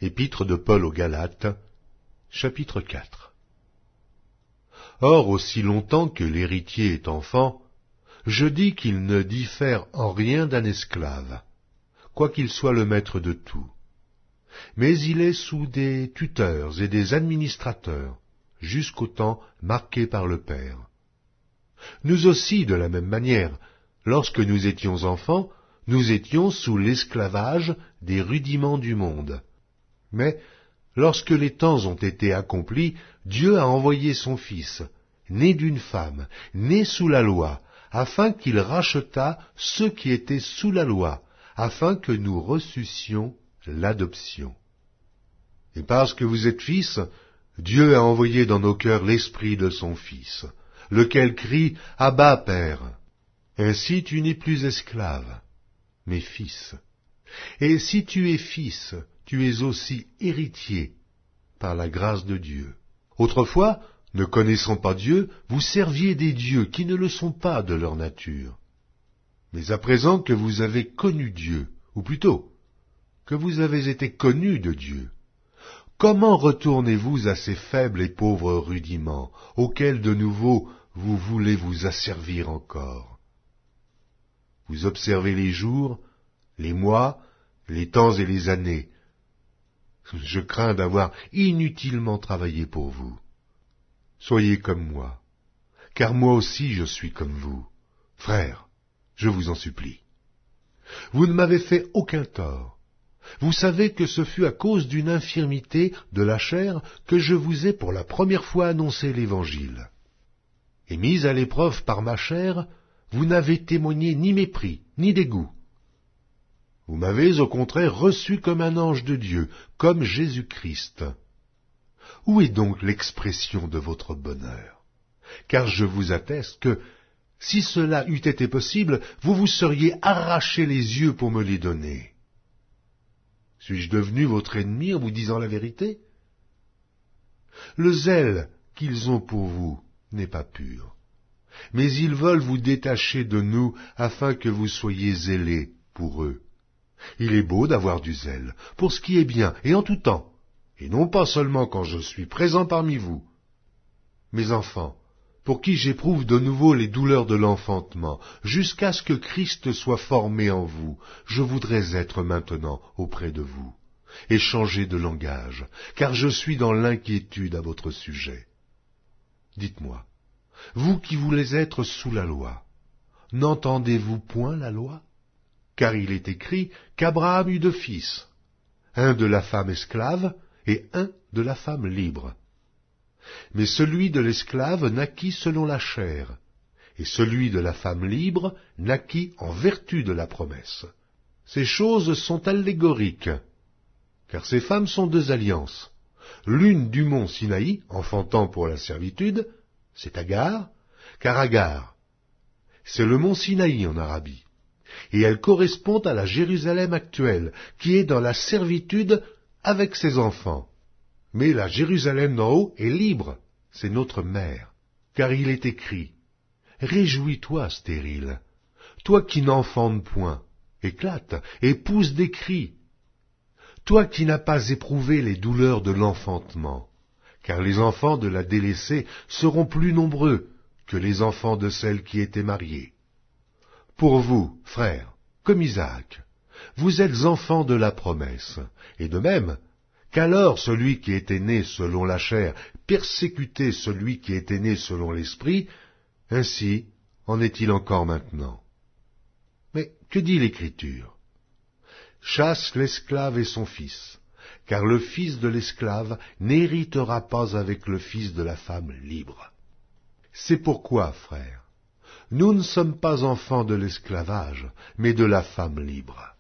Épître de Paul aux Galates, chapitre 4. Or, aussi longtemps que l'héritier est enfant, je dis qu'il ne diffère en rien d'un esclave, quoiqu'il soit le maître de tout. Mais il est sous des tuteurs et des administrateurs, jusqu'au temps marqué par le Père. Nous aussi, de la même manière, lorsque nous étions enfants, nous étions sous l'esclavage des rudiments du monde. Mais, lorsque les temps ont été accomplis, Dieu a envoyé son Fils, né d'une femme, né sous la loi, afin qu'il rachetât ceux qui étaient sous la loi, afin que nous reçussions l'adoption. Et parce que vous êtes fils, Dieu a envoyé dans nos cœurs l'Esprit de son Fils, lequel crie « Abba, Père !» Ainsi tu n'es plus esclave, mais fils. Et si tu es fils, tu es aussi héritier, par la grâce de Dieu. Autrefois, ne connaissant pas Dieu, vous serviez des dieux qui ne le sont pas de leur nature. Mais à présent que vous avez connu Dieu, ou plutôt, que vous avez été connus de Dieu, comment retournez-vous à ces faibles et pauvres rudiments, auxquels de nouveau vous voulez vous asservir encore? Vous observez les jours, les mois, les temps et les années. Je crains d'avoir inutilement travaillé pour vous. Soyez comme moi, car moi aussi je suis comme vous. Frères, je vous en supplie. Vous ne m'avez fait aucun tort. Vous savez que ce fut à cause d'une infirmité de la chair que je vous ai pour la première fois annoncé l'Évangile. Et mis à l'épreuve par ma chair, vous n'avez témoigné ni mépris, ni dégoût. Vous m'avez au contraire reçu comme un ange de Dieu, comme Jésus-Christ. Où est donc l'expression de votre bonheur? Car je vous atteste que, si cela eût été possible, vous vous seriez arraché les yeux pour me les donner. Suis-je devenu votre ennemi en vous disant la vérité? Le zèle qu'ils ont pour vous n'est pas pur. Mais ils veulent vous détacher de nous afin que vous soyez zélés pour eux. Il est beau d'avoir du zèle, pour ce qui est bien, et en tout temps, et non pas seulement quand je suis présent parmi vous. Mes enfants, pour qui j'éprouve de nouveau les douleurs de l'enfantement, jusqu'à ce que Christ soit formé en vous, je voudrais être maintenant auprès de vous, et changer de langage, car je suis dans l'inquiétude à votre sujet. Dites-moi, vous qui voulez être sous la loi, n'entendez-vous point la loi? Car il est écrit qu'Abraham eut deux fils, un de la femme esclave et un de la femme libre. Mais celui de l'esclave naquit selon la chair, et celui de la femme libre naquit en vertu de la promesse. Ces choses sont allégoriques, car ces femmes sont deux alliances. L'une du mont Sinaï, enfantant pour la servitude, c'est Agar, car Agar, c'est le mont Sinaï en Arabie, et elle correspond à la Jérusalem actuelle, qui est dans la servitude avec ses enfants. Mais la Jérusalem d'en haut est libre, c'est notre mère, car il est écrit « Réjouis-toi, stérile, toi qui n'enfantes point, éclate et pousse des cris, toi qui n'as pas éprouvé les douleurs de l'enfantement, car les enfants de la délaissée seront plus nombreux que les enfants de celle qui était mariée. Pour vous, frères, comme Isaac, vous êtes enfants de la promesse, et de même, qu'alors celui qui était né selon la chair persécutait celui qui était né selon l'esprit, ainsi en est-il encore maintenant. Mais que dit l'Écriture? Chasse l'esclave et son fils, car le fils de l'esclave n'héritera pas avec le fils de la femme libre. C'est pourquoi, frères, nous ne sommes pas enfants de l'esclavage, mais de la femme libre.